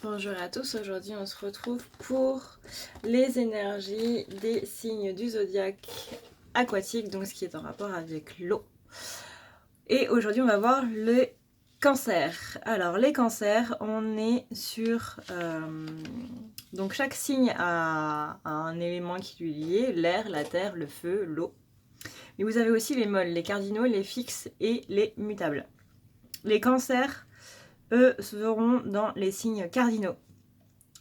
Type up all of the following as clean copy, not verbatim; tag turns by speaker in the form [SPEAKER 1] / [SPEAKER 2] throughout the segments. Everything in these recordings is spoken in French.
[SPEAKER 1] Bonjour à tous, aujourd'hui on se retrouve pour les énergies des signes du zodiaque aquatique, donc ce qui est en rapport avec l'eau. Et aujourd'hui on va voir le cancer. Alors les cancers, on est sur... donc chaque signe a un élément qui lui est lié, l'air, la terre, le feu, l'eau. Mais vous avez aussi les molles, les cardinaux, les fixes et les mutables. Les cancers, eux, seront dans les signes cardinaux.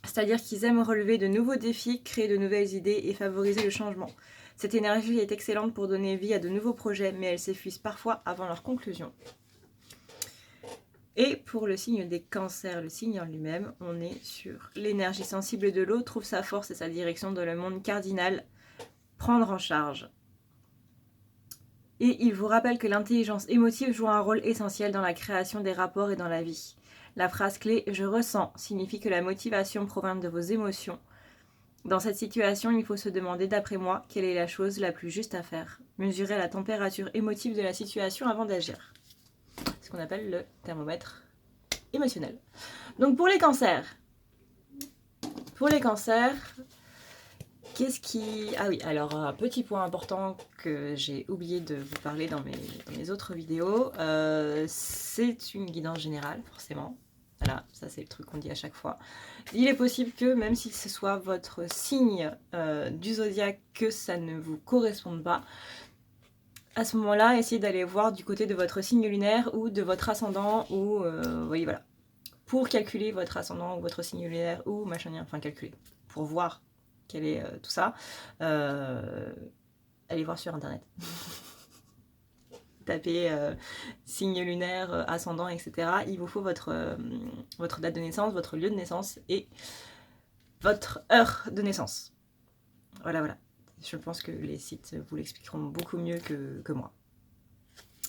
[SPEAKER 1] C'est-à-dire qu'ils aiment relever de nouveaux défis, créer de nouvelles idées et favoriser le changement. Cette énergie est excellente pour donner vie à de nouveaux projets, mais elle s'épuise parfois avant leur conclusion. Et pour le signe des cancers, le signe en lui-même, on est sur l'énergie sensible de l'eau, trouve sa force et sa direction dans le monde cardinal, prendre en charge. Et il vous rappelle que l'intelligence émotive joue un rôle essentiel dans la création des rapports et dans la vie. La phrase clé « je ressens » signifie que la motivation provient de vos émotions. Dans cette situation, il faut se demander, d'après moi, quelle est la chose la plus juste à faire. Mesurer la température émotive de la situation avant d'agir. C'est ce qu'on appelle le thermomètre émotionnel. Donc pour les cancers, qu'est-ce qui... Ah oui, alors un petit point important que j'ai oublié de vous parler dans mes autres vidéos, c'est une guidance générale, forcément. Voilà, ça c'est le truc qu'on dit à chaque fois. Il est possible que, même si ce soit votre signe du zodiaque, que ça ne vous corresponde pas, à ce moment-là, essayez d'aller voir du côté de votre signe lunaire ou de votre ascendant, ou oui, voilà. Pour calculer votre ascendant ou votre signe lunaire ou machin, enfin calculer, pour voir quel est tout ça, allez voir sur internet. Tapez signe lunaire, ascendant, etc. Il vous faut votre date de naissance, votre lieu de naissance et votre heure de naissance. Voilà, voilà. Je pense que les sites vous l'expliqueront beaucoup mieux que moi.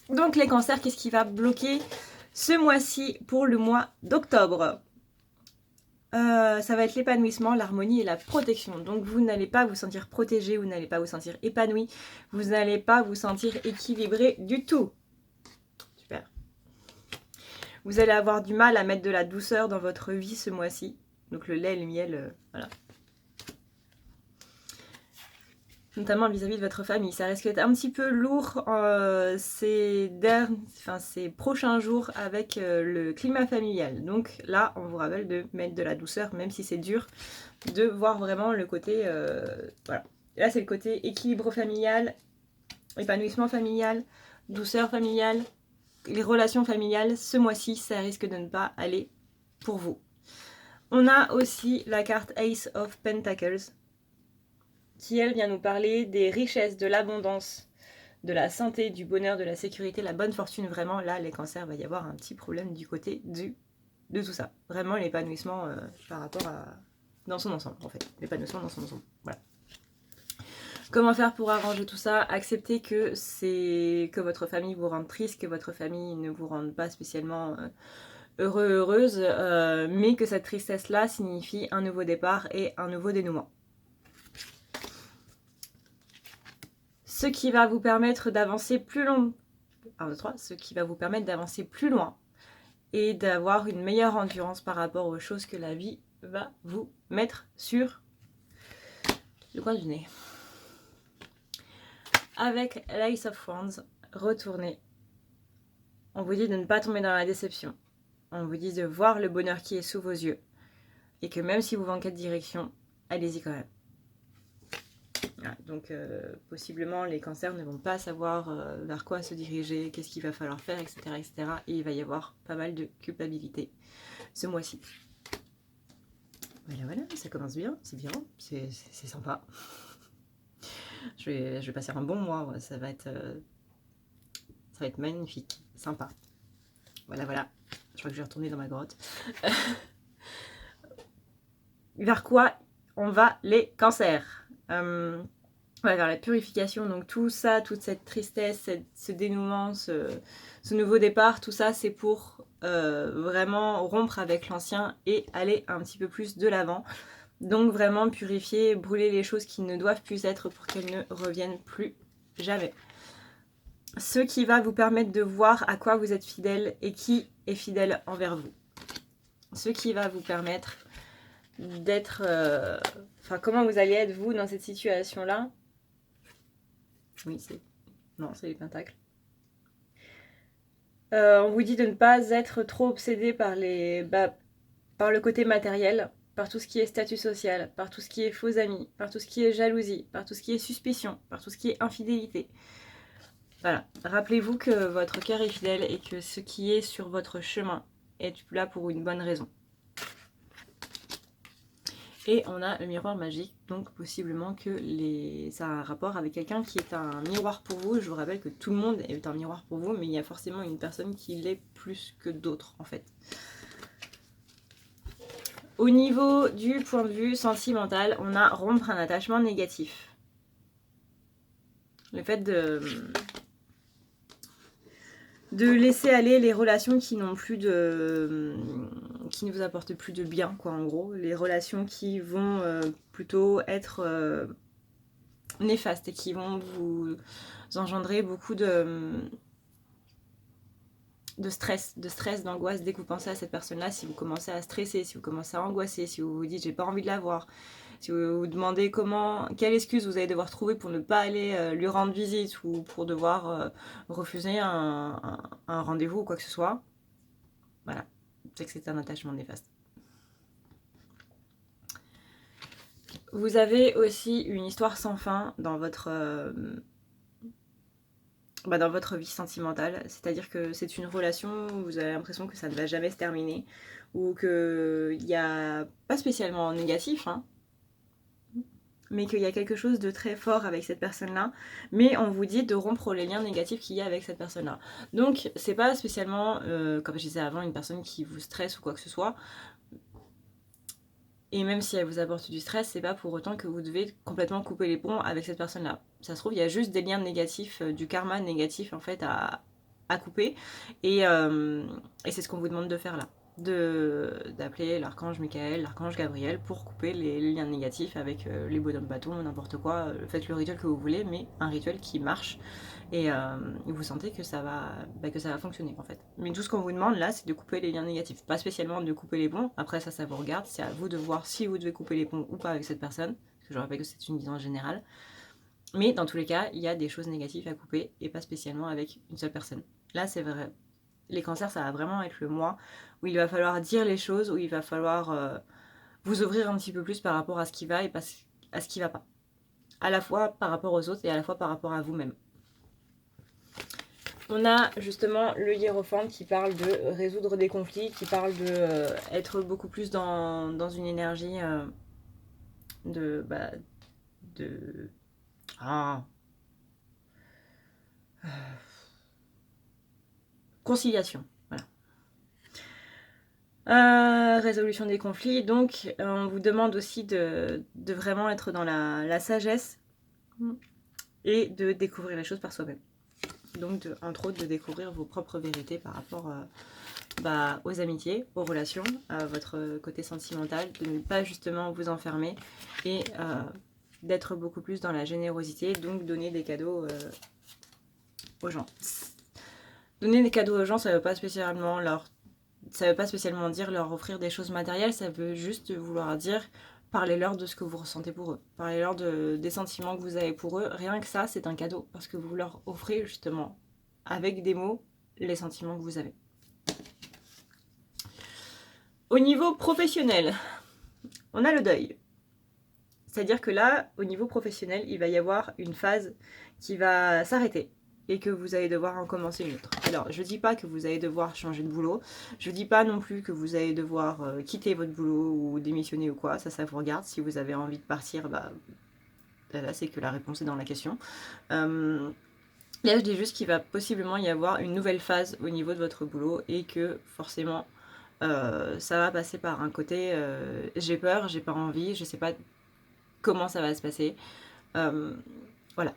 [SPEAKER 1] Donc les cancers, qu'est-ce qui va bloquer ce mois-ci pour le mois d'octobre? Ça va être l'épanouissement, l'harmonie et la protection. Donc vous n'allez pas vous sentir protégé, vous n'allez pas vous sentir épanoui, vous n'allez pas vous sentir équilibré du tout. Super. Vous allez avoir du mal à mettre de la douceur dans votre vie ce mois-ci. Donc le lait et le miel, voilà. Notamment vis-à-vis de votre famille. Ça risque d'être un petit peu lourd ces prochains jours avec le climat familial. Donc là, on vous rappelle de mettre de la douceur, même si c'est dur, de voir vraiment le côté... voilà. Là, c'est le côté équilibre familial, épanouissement familial, douceur familiale, les relations familiales. Ce mois-ci, ça risque de ne pas aller pour vous. On a aussi la carte Ace of Pentacles, qui elle vient nous parler des richesses, de l'abondance, de la santé, du bonheur, de la sécurité, la bonne fortune. Vraiment, là, les cancers, va y avoir un petit problème du côté de tout ça. Vraiment, l'épanouissement par rapport à... dans son ensemble, en fait. L'épanouissement dans son ensemble. Voilà. Comment faire pour arranger tout ça? Accepter que votre famille vous rende triste, que votre famille ne vous rende pas spécialement heureux, heureuse, mais que cette tristesse-là signifie un nouveau départ et un nouveau dénouement. Ce qui va vous permettre d'avancer plus loin. 1, 2, 3. Ce qui va vous permettre d'avancer plus loin et d'avoir une meilleure endurance par rapport aux choses que la vie va vous mettre sur le coin du nez. Avec l'Ace of Wands, retournez. On vous dit de ne pas tomber dans la déception. On vous dit de voir le bonheur qui est sous vos yeux. Et que même si vous manquez de direction, allez-y quand même. Voilà, donc possiblement les cancers ne vont pas savoir vers quoi se diriger, qu'est-ce qu'il va falloir faire, etc., etc. Et il va y avoir pas mal de culpabilité ce mois-ci. Voilà, voilà, ça commence bien, c'est bien, c'est sympa. Je vais passer un bon mois, ça va être magnifique, sympa. Voilà, voilà, je crois que je vais retourner dans ma grotte. Vers quoi on va les cancers? On va vers la purification, donc tout ça, toute cette tristesse, ce dénouement, ce nouveau départ, tout ça c'est pour vraiment rompre avec l'ancien et aller un petit peu plus de l'avant. Donc vraiment purifier, brûler les choses qui ne doivent plus être pour qu'elles ne reviennent plus jamais. Ce qui va vous permettre de voir à quoi vous êtes fidèle et qui est fidèle envers vous. ce qui va vous permettre d'être... Enfin, comment vous allez être, vous, dans cette situation-là. Oui, c'est... Non, c'est les pentacles. On vous dit de ne pas être trop obsédé par par le côté matériel, par tout ce qui est statut social, par tout ce qui est faux amis, par tout ce qui est jalousie, par tout ce qui est suspicion, par tout ce qui est infidélité. Voilà, rappelez-vous que votre cœur est fidèle et que ce qui est sur votre chemin est là pour une bonne raison. Et on a le miroir magique, donc possiblement que ça a un rapport avec quelqu'un qui est un miroir pour vous. Je vous rappelle que tout le monde est un miroir pour vous, mais il y a forcément une personne qui l'est plus que d'autres en fait. Au niveau du point de vue sentimental, on a rompre un attachement négatif. Le fait de laisser aller les relations qui n'ont plus qui ne vous apportent plus de bien, quoi, en gros. Les relations qui vont plutôt être néfastes et qui vont vous engendrer beaucoup de stress, d'angoisse dès que vous pensez à cette personne-là. Si vous commencez à stresser, si vous commencez à angoisser, si vous vous dites j'ai pas envie de la voir, si vous vous demandez quelle excuse vous allez devoir trouver pour ne pas aller lui rendre visite ou pour devoir refuser un rendez-vous ou quoi que ce soit, voilà, c'est que c'est un attachement néfaste. Vous avez aussi une histoire sans fin dans votre vie sentimentale, c'est-à-dire que c'est une relation où vous avez l'impression que ça ne va jamais se terminer, ou qu'il n'y a pas spécialement négatif, hein, mais qu'il y a quelque chose de très fort avec cette personne-là, mais on vous dit de rompre les liens négatifs qu'il y a avec cette personne-là. Donc c'est pas spécialement, comme je disais avant, une personne qui vous stresse ou quoi que ce soit, et même si elle vous apporte du stress, c'est pas pour autant que vous devez complètement couper les ponts avec cette personne-là. Ça se trouve, il y a juste des liens négatifs, du karma négatif en fait à couper. Et c'est ce qu'on vous demande de faire là. D'appeler l'archange Michael, l'archange Gabriel pour couper les liens négatifs avec les bonhommes bâtons, n'importe quoi. Faites le rituel que vous voulez, mais un rituel qui marche. Et vous sentez que ça va fonctionner en fait. Mais tout ce qu'on vous demande là, c'est de couper les liens négatifs. Pas spécialement de couper les ponts. Après ça vous regarde. C'est à vous de voir si vous devez couper les ponts ou pas avec cette personne. Parce que je rappelle que c'est une guidance générale. Mais dans tous les cas, il y a des choses négatives à couper et pas spécialement avec une seule personne. Là, c'est vrai. Les cancers, ça va vraiment être le mois où il va falloir dire les choses, où il va falloir vous ouvrir un petit peu plus par rapport à ce qui va et à ce qui va pas. À la fois par rapport aux autres et à la fois par rapport à vous-même. On a justement le hiérophante qui parle de résoudre des conflits, qui parle de être beaucoup plus dans une énergie de conciliation. Voilà. Résolution des conflits. Donc, on vous demande aussi de vraiment être dans la sagesse et de découvrir les choses par soi-même. Donc, entre autres, de découvrir vos propres vérités par rapport aux amitiés, aux relations, à votre côté sentimental, de ne pas justement vous enfermer et d'être beaucoup plus dans la générosité, donc donner des cadeaux aux gens. Donner des cadeaux aux gens, ça veut pas spécialement dire leur offrir des choses matérielles, ça veut juste vouloir dire parlez-leur de ce que vous ressentez pour eux, parlez-leur des sentiments que vous avez pour eux. Rien que ça, c'est un cadeau, parce que vous leur offrez justement, avec des mots, les sentiments que vous avez. Au niveau professionnel, on a le deuil. C'est-à-dire que là, au niveau professionnel, il va y avoir une phase qui va s'arrêter et que vous allez devoir en commencer une autre. Alors, je dis pas que vous allez devoir changer de boulot, je dis pas non plus que vous allez devoir quitter votre boulot ou démissionner ou quoi, ça vous regarde. Si vous avez envie de partir, là c'est que la réponse est dans la question. Là, je dis juste qu'il va possiblement y avoir une nouvelle phase au niveau de votre boulot et que forcément, ça va passer par un côté j'ai peur, j'ai pas envie, je sais pas comment ça va se passer. Voilà.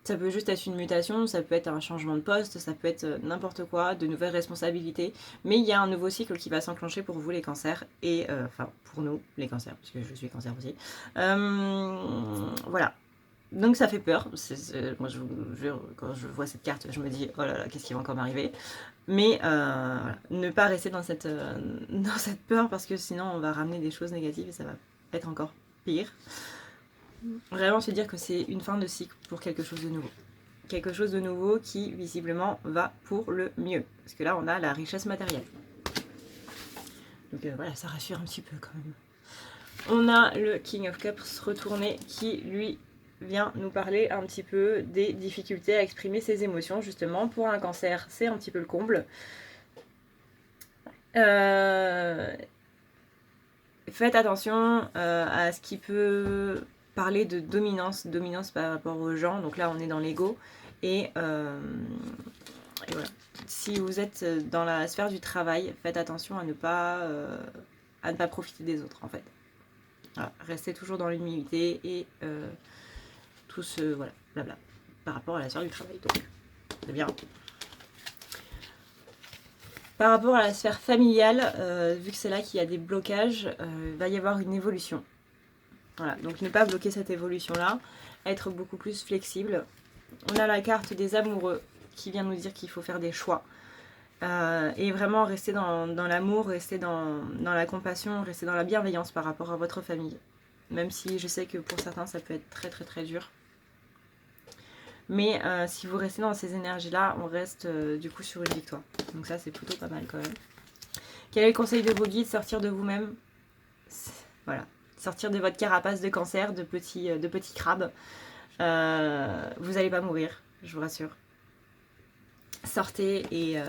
[SPEAKER 1] Ça peut juste être une mutation, ça peut être un changement de poste, ça peut être n'importe quoi, de nouvelles responsabilités. Mais il y a un nouveau cycle qui va s'enclencher pour vous les cancers, et enfin pour nous les cancers, parce que je suis cancer aussi. Voilà. Donc ça fait peur. Moi, quand je vois cette carte, je me dis oh là là, qu'est-ce qui va encore m'arriver. Mais voilà, ne pas rester dans cette peur parce que sinon on va ramener des choses négatives et ça va être encore pire. Vraiment se dire que c'est une fin de cycle pour quelque chose de nouveau. Quelque chose de nouveau qui visiblement va pour le mieux. Parce que là on a la richesse matérielle. Donc voilà, ça rassure un petit peu quand même. On a le King of Cups retourné qui lui vient nous parler un petit peu des difficultés à exprimer ses émotions. Justement, pour un cancer, c'est un petit peu le comble. Faites attention à ce qui peut parler de dominance par rapport aux gens. Donc là, on est dans l'ego. Et voilà. Si vous êtes dans la sphère du travail, faites attention à ne pas profiter des autres, en fait. Voilà. Restez toujours dans l'humilité et tout ce voilà, blabla, par rapport à la sphère du travail. Donc, c'est bien. Par rapport à la sphère familiale, vu que c'est là qu'il y a des blocages, il va y avoir une évolution. Voilà, donc ne pas bloquer cette évolution-là, être beaucoup plus flexible. On a la carte des amoureux qui vient nous dire qu'il faut faire des choix. Et vraiment rester dans l'amour, rester dans la compassion, rester dans la bienveillance par rapport à votre famille. Même si je sais que pour certains ça peut être très très très dur. Mais si vous restez dans ces énergies-là, on reste du coup sur une victoire. Donc ça, c'est plutôt pas mal quand même. Quel est le conseil de vos guides? Sortir de vous-même. Voilà. Sortir de votre carapace de cancer, de petits crabes. Vous n'allez pas mourir, je vous rassure. Sortez et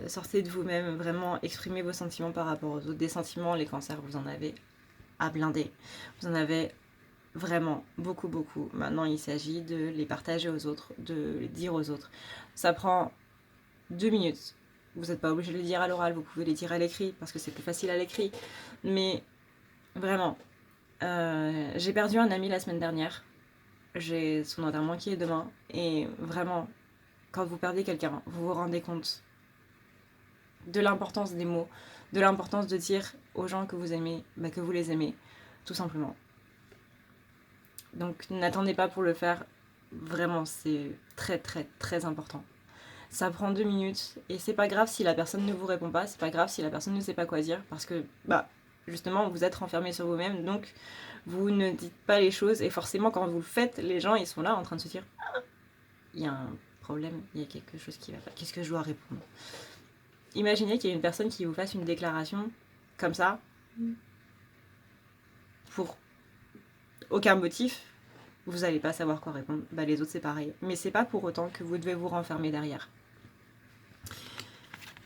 [SPEAKER 1] sortez de vous-même. Vraiment, exprimez vos sentiments par rapport aux autres. Des sentiments, les cancers, vous en avez à blinder. Vous en avez vraiment beaucoup beaucoup. Maintenant il s'agit de les partager aux autres, de les dire aux autres. Ça prend 2 minutes. Vous n'êtes pas obligé de le dire à l'oral, vous pouvez les dire à l'écrit parce que c'est plus facile à l'écrit. Mais vraiment, j'ai perdu un ami la semaine dernière. J'ai son enterrement qui est demain. Et vraiment, quand vous perdez quelqu'un, vous vous rendez compte de l'importance des mots, de l'importance de dire aux gens que vous aimez, que vous les aimez, tout simplement. Donc n'attendez pas pour le faire, vraiment c'est très très très important. Ça prend 2 minutes et c'est pas grave si la personne ne vous répond pas, c'est pas grave si la personne ne sait pas quoi dire parce que justement vous êtes renfermé sur vous-même donc vous ne dites pas les choses et forcément quand vous le faites, les gens ils sont là en train de se dire il y a un problème, il y a quelque chose qui va pas, qu'est-ce que je dois répondre? Imaginez qu'il y a une personne qui vous fasse une déclaration comme ça pour aucun motif, vous n'allez pas savoir quoi répondre. Les autres c'est pareil. Mais c'est pas pour autant que vous devez vous renfermer derrière.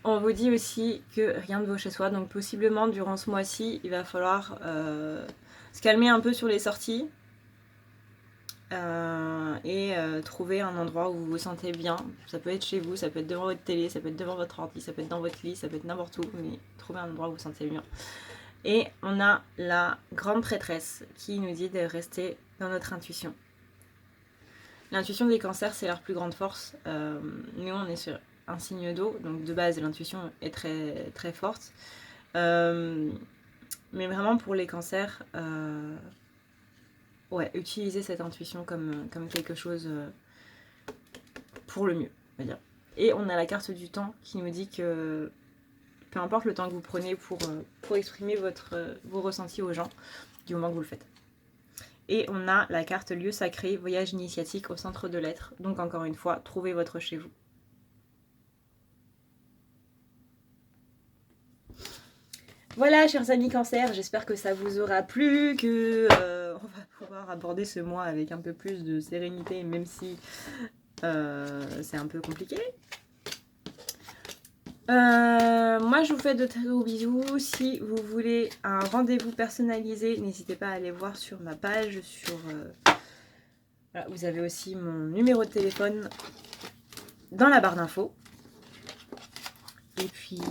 [SPEAKER 1] On vous dit aussi que rien ne vaut chez soi, donc possiblement durant ce mois-ci, il va falloir se calmer un peu sur les sorties et trouver un endroit où vous vous sentez bien. Ça peut être chez vous, ça peut être devant votre télé, ça peut être devant votre ordi, ça peut être dans votre lit, ça peut être n'importe où, mais trouvez un endroit où vous vous sentez bien. Et on a la grande prêtresse qui nous dit de rester dans notre intuition. L'intuition des cancers, c'est leur plus grande force. Nous, on est sur un signe d'eau, donc de base, l'intuition est très, très forte. Mais vraiment, pour les cancers, utilisez cette intuition comme quelque chose pour le mieux, on va dire. Et on a la carte du temps qui nous dit que peu importe le temps que vous prenez pour exprimer vos ressentis aux gens, du moment que vous le faites. Et on a la carte lieu sacré, voyage initiatique au centre de l'être. Donc encore une fois, trouvez votre chez vous. Voilà, chers amis cancer, j'espère que ça vous aura plu, que on va pouvoir aborder ce mois avec un peu plus de sérénité, même si c'est un peu compliqué. Moi je vous fais de très gros bisous. Si vous voulez un rendez-vous personnalisé, n'hésitez pas à aller voir sur ma page. Voilà, vous avez aussi mon numéro de téléphone dans la barre d'infos. Et puis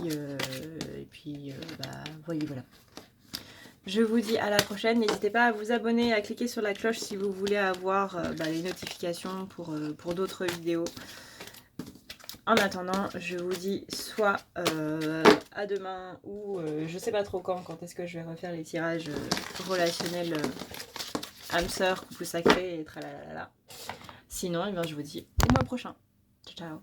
[SPEAKER 1] voilà. Je vous dis à la prochaine. N'hésitez pas à vous abonner, à cliquer sur la cloche si vous voulez avoir les notifications pour d'autres vidéos. En attendant, je vous dis soit à demain ou je sais pas trop quand est-ce que je vais refaire les tirages relationnels âme sœur, couple sacré et tralalala. Sinon, je vous dis au mois prochain. Ciao, ciao.